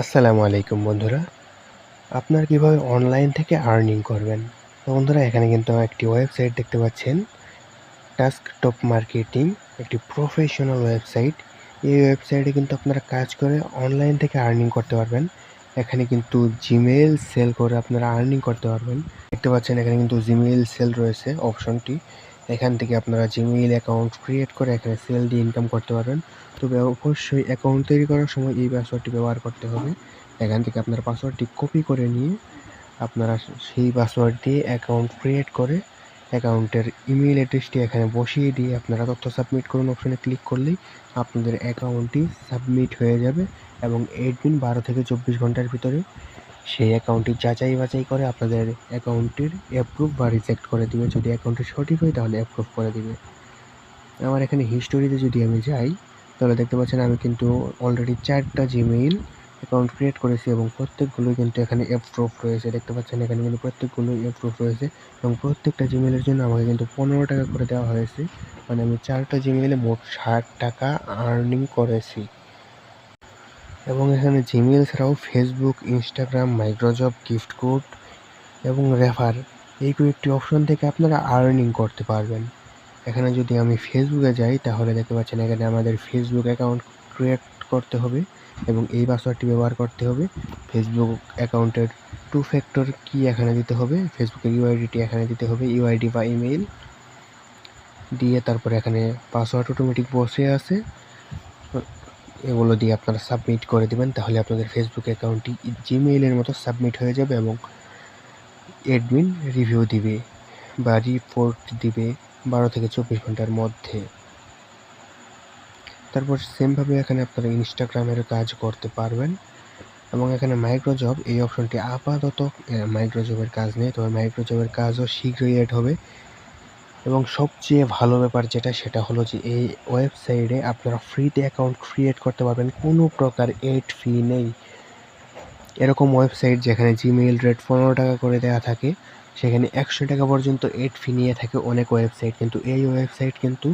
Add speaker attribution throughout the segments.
Speaker 1: আসসালামু আলাইকুম বন্ধুরা। আপনারা কিভাবে অনলাইন থেকে আর্নিং করবেন? তো বন্ধুরা এখানে কিন্তু একটি ওয়েবসাইট দেখতে পাচ্ছেন। টাস্কটপ মার্কেটিং একটি প্রফেশনাল ওয়েবসাইট। এই ওয়েবসাইটে কিন্তু আপনারা কাজ করে অনলাইন থেকে আর্নিং করতে পারবেন। এখানে কিন্তু জিমেইল সেল করে আপনারা আর্নিং করতে পারবেন। দেখতে পাচ্ছেন এখানে কিন্তু জিমেইল সেল রয়েছে অপশনটি। এখান থেকে আপনারা জিমেইল অ্যাকাউন্ট ক্রিয়েট করে এখানে সেল দিয়ে ইনকাম করতে পারবেন। তবে অবশ্যই অ্যাকাউন্ট তৈরি করার সময় এই পাসওয়ার্ডটি ব্যবহার করতে হবে। এখান থেকে আপনার পাসওয়ার্ডটি কপি করে নিয়ে আপনারা সেই পাসওয়ার্ড দিয়ে অ্যাকাউন্ট ক্রিয়েট করে অ্যাকাউন্টের ইমেইল অ্যাড্রেসটি এখানে বসিয়ে দিয়ে আপনারা তথ্য সাবমিট করুন অপশনে ক্লিক করলেই আপনাদের অ্যাকাউন্টটি সাবমিট হয়ে যাবে এবং অ্যাডমিন 12 থেকে 24 ঘন্টার ভিতরে সেই অ্যাকাউন্টটি যাচাই বাছাই করে আপনাদের অ্যাকাউন্টের অ্যাপ্রুভ বা রিজেক্ট করে দিবে। যদি অ্যাকাউন্টটি সঠিক হয় তাহলে অ্যাপ্রুভ করে দিবে। আমার এখানে হিস্টোরিতে যদি আমি যাই তাহলে দেখতে পাচ্ছেন আমি কিন্তু অলরেডি 4টা জিমেইল অ্যাকাউন্ট ক্রিয়েট করেছি এবং প্রত্যেকগুলোই কিন্তু এখানে অ্যাপ্রুভ রয়েছে। দেখতে পাচ্ছেন এখানে কিন্তু প্রত্যেকগুলোই অ্যাপ্রুভ রয়েছে এবং প্রত্যেকটা জিমেইলের জন্য আমাকে কিন্তু 15 টাকা করে দেওয়া হয়েছে। মানে আমি 4টা জিমেইলে মোট 60 টাকা আর্নিং করেছি। এবং এখানে জিমেইল ছাড়াও Facebook, Instagram, microjob, gift code এবং রেফার এই কয়েকটি অপশন থেকে আপনারা আর্নিং করতে পারবেন। এখানে যদি আমি ফেসবুকে যাই তাহলে দেখতে পাচ্ছেন এখানে আমাদের ফেসবুক অ্যাকাউন্ট ক্রিয়েট করতে হবে এবং এই পাসওয়ার্ডটি ব্যবহার করতে হবে। ফেসবুক অ্যাকাউন্টের 2 ফ্যাক্টর কি এখানে দিতে হবে, ফেসবুকের ইউআইডিটি এখানে দিতে হবে, ইউআইডি বা ইমেইল দিয়ে তারপরে এখানে পাসওয়ার্ড অটোমেটিক বসে আছে, এগুলো দিয়ে আপনারা সাবমিট করে দেবেন। তাহলে আপনাদের ফেসবুক অ্যাকাউন্টটি জিমেইলের মতো সাবমিট হয়ে যাবে এবং অ্যাডমিন রিভিউ দিবে বা রিপোর্ট দিবে 12 থেকে 24 ঘন্টার মধ্যে। তারপর সেমভাবে এখানে আপনারা ইনস্টাগ্রামের কাজ করতে পারবেন এবং এখানে মাইক্রোজব এই অপশনটি আপাতত মাইক্রোজবের কাজ নেই, তবে মাইক্রোজবের কাজও শীঘ্রই এড হবে। এবং সবচেয়ে ভালো ব্যাপার যেটা সেটা হলো যে এই ওয়েবসাইটে আপনারা ফ্রিতে অ্যাকাউন্ট ক্রিয়েট করতে পারবেন, কোনো প্রকার এড ফি নেই। এরকম ওয়েবসাইট যেখানে জিমেইল রেট 15 টাকা করে দেওয়া থাকে সেখানে 100 টাকা পর্যন্ত এড ফি নিয়ে থাকে অনেক ওয়েবসাইট, কিন্তু এই ওয়েবসাইট কিন্তু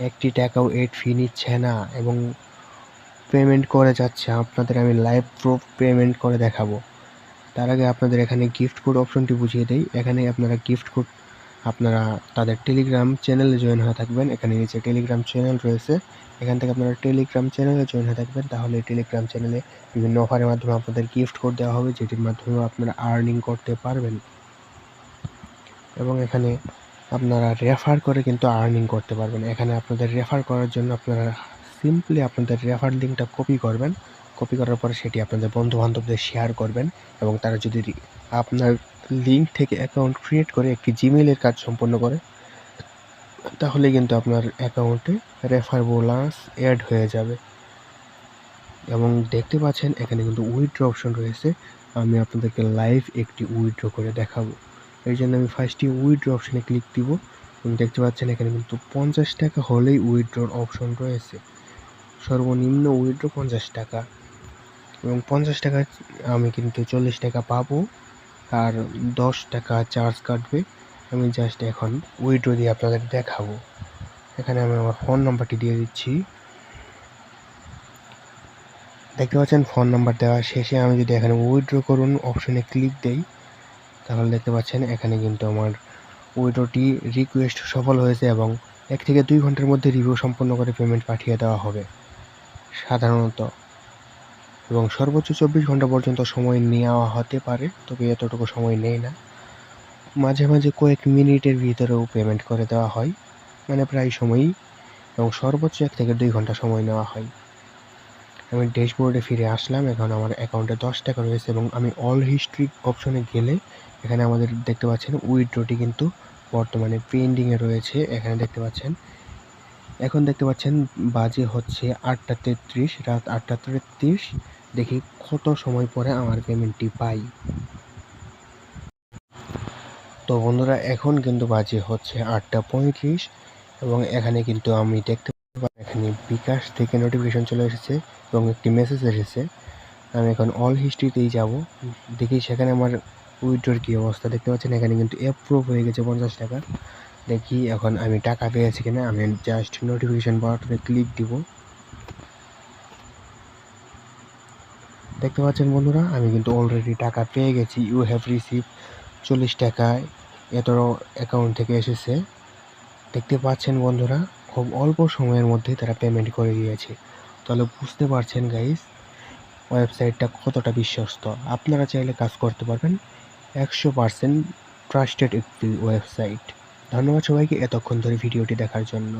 Speaker 1: 1 টাকাও এড ফি নিচ্ছে না এবং পেমেন্ট করে যাচ্ছে। আপনাদের আমি লাইভ প্রুফ পেমেন্ট করে দেখাবো। তার আগে আপনাদের এখানে গিফট কোড অপশনটি বুঝিয়ে দেই। এখানে আপনারা গিফট কোড আপনারা তাদের টেলিগ্রাম চ্যানেলে জয়েন হয়ে থাকবেন। এখানে নিচে টেলিগ্রাম চ্যানেল রয়েছে, এখান থেকে আপনারা টেলিগ্রাম চ্যানেলে জয়েন হয়ে থাকবেন। তাহলে টেলিগ্রাম চ্যানেলে বিভিন্ন অফারের মাধ্যমে আপনাদের গিফট কোড দেওয়া হবে, যেটির মাধ্যমে আপনারা আর্নিং করতে পারবেন। এবং এখানে আপনারা রেফার করে কিন্তু আর্নিং করতে পারবেন। এখানে আপনাদের রেফার করার জন্য আপনারা সিম্পলি আপনাদের রেফার লিঙ্কটা কপি করবেন। কপি করার পরে সেটি আপনাদের বন্ধু-বান্ধবদের শেয়ার করবেন এবং তারা যদি আপনার লিঙ্ক থেকে অ্যাকাউন্ট ক্রিয়েট করে একটি জিমেইলের কাজ সম্পন্ন করে তাহলে কিন্তু আপনার অ্যাকাউন্টে রেফার বোনাস অ্যাড হয়ে যাবে। এবং দেখতে পাচ্ছেন এখানে কিন্তু উইথড্র অপশন রয়েছে। আমি আপনাদেরকে লাইভ একটি উইথড্র করে দেখাবো। এর জন্য আমি ফার্স্টে উইথড্র অপশনে ক্লিক দিব এবং দেখতে পাচ্ছেন এখানে কিন্তু 50 টাকা হলেই উইথড্রর অপশন রয়েছে। সর্বনিম্ন উইথড্র 50 টাকা এবং 50 টাকায় আমি কিন্তু 40 টাকা পাবো আর 10 টাকা চার্জ কাটবে। আমি জাস্ট এখন উইথড্র দিয়ে আপনাদের দেখাবো। এখানে আমি আমার ফোন নাম্বারটি দিয়ে দিচ্ছি। দেখতে পাচ্ছেন ফোন নাম্বার দেওয়া শেষে আমি যদি এখানে উইথড্র করুন অপশনে ক্লিক দেই তাহলে দেখতে পাচ্ছেন এখানে কিন্তু আমার উইথড্রটি রিকোয়েস্ট সফল হয়েছে এবং 1 থেকে 2 ঘন্টার মধ্যে রিভিউ সম্পন্ন করে পেমেন্ট পাঠিয়ে দেওয়া হবে সাধারণত, এবং সর্বোচ্চ 24 ঘন্টা পর্যন্ত সময় নেওয়া হতে পারে, তবে এতটুকু সময় নেই না। মাঝে মাঝে কয়েক মিনিটের ভিতরেও পেমেন্ট করে দেওয়া হয়, মানে প্রায় সময়ই, এবং সর্বোচ্চ 1 থেকে 2 ঘন্টা সময় নেওয়া হয়। আমি ড্যাশবোর্ডে ফিরে আসলাম। এখন আমার অ্যাকাউন্টে 10 টাকা রয়েছে এবং আমি অল হিস্ট্রি অপশনে গেলে এখানে আমাদের দেখতে পাচ্ছেন উইথড্রটি কিন্তু বর্তমানে পেন্ডিংয়ে রয়েছে। এখানে দেখতে পাচ্ছেন, এখন দেখতে পাচ্ছেন বাজে হচ্ছে 8টা 33, রাত 8টা 33। দেখি কত সময় পরে আমার পেমেন্টটি পাই। তো বন্ধুরা এখন কিন্তু বাজে হচ্ছে 8টা 35 এবং এখানে কিন্তু আমি দেখতে পাচ্ছি এখানে বিকাশ থেকে নোটিফিকেশন চলে এসেছে এবং একটি মেসেজ এসেছে। আমি এখন অল হিস্ট্রিতেই যাব, দেখি সেখানে আমার উইথড্রর কী অবস্থা। দেখতে পাচ্ছেন এখানে কিন্তু অ্যাপ্রুভ হয়ে গেছে 50 টাকা। দেখি এখন আমি টাকা পেয়েছি কিনা। আমি জাস্ট নোটিফিকেশন বাটনে ক্লিক দিব। দেখতে পাচ্ছেন বন্ধুরা, আমি কিন্তু অলরেডি টাকা পেয়ে গেছি। ইউ হ্যাভ রিসিভ 40 টাকা এত অ্যাকাউন্ট থেকে এসেছে। দেখতে পাচ্ছেন বন্ধুরা, খুব অল্প সময়ের মধ্যেই তারা পেমেন্ট করে দিয়েছে। তাহলে বুঝতে পারছেন গাইস, ওয়েবসাইটটা কতটা বিশ্বস্ত। আপনারা চাইলে কাজ করতে পারবেন। 100% ট্রাস্টেড একটি ওয়েবসাইট। ধন্যবাদ সবাইকে এতক্ষণ ধরে ভিডিওটি দেখার জন্য।